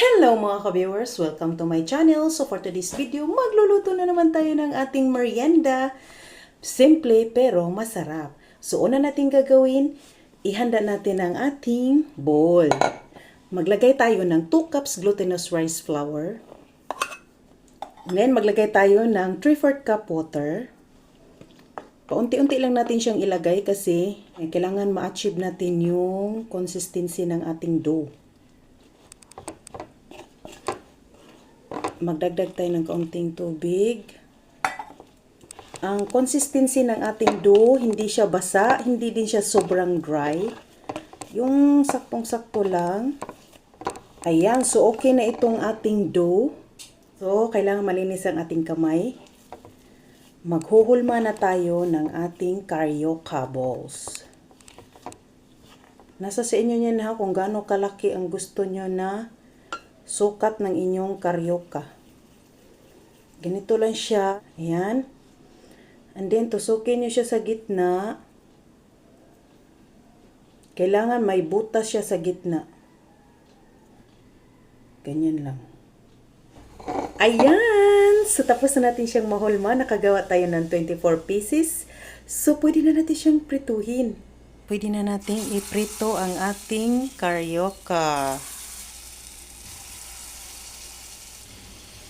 Hello mga ka-viewers! Welcome to my channel. So for today's video, magluluto na naman tayo ng ating merienda. Simple pero masarap. So una natin gagawin, ihanda natin ang ating bowl. Maglagay tayo ng 2 cups glutinous rice flour. And then maglagay tayo ng 3/4 cup water. Paunti-unti lang natin siyang ilagay kasi kailangan ma-achieve natin yung consistency ng ating dough. Magdagdag tayo ng kaunting tubig. Ang consistency ng ating dough, hindi siya basa, hindi din siya sobrang dry. Yung saktong-sakto lang. Ayan, so okay na itong ating dough. So, kailangan malinis ang ating kamay. Maghuhulma na tayo ng ating carioca balls. Nasa sa inyo niyan ha kung gaano kalaki ang gusto nyo na sukat ng inyong carioca. Ganito lang siya. Ayan. And then, tusukin nyo siya sa gitna. Kailangan may butas siya sa gitna. Ganyan lang. Ayan! So, tapos na natin siyang mahulma. Nakagawa tayo ng 24 pieces. So, pwede na natin siyang prituhin. Pwede na natin iprito ang ating carioca.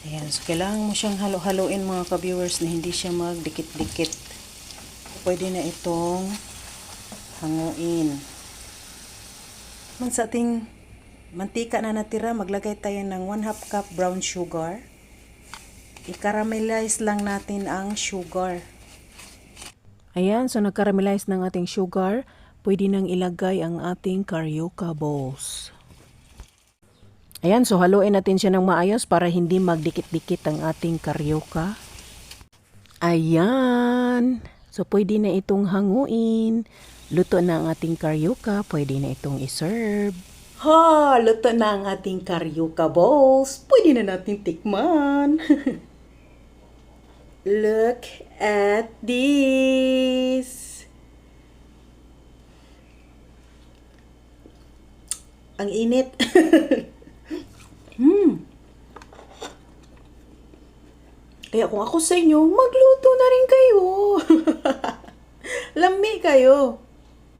Ayan, so kailangan mo siyang halo-haloin mga ka-viewers na hindi siya magdikit-dikit. Pwede na itong hanguin. Sa ating mantika na natira, maglagay tayo ng 1/2 cup brown sugar. I-caramelize lang natin ang sugar. Ayan, so nag-caramelize ng ating sugar. Pwede nang ilagay ang ating carioca balls. Ayan, so haluin natin siya ng maayos para hindi magdikit-dikit ang ating carioca. Ayan. So, pwede na itong hanguin. Luto na ang ating carioca. Pwede na itong iserve. Ha! Luto na ang ating carioca balls. Pwede na natin tikman. Look at this. Ang init. Kaya kung ako sa inyo, magluto na rin kayo. Lami kayo.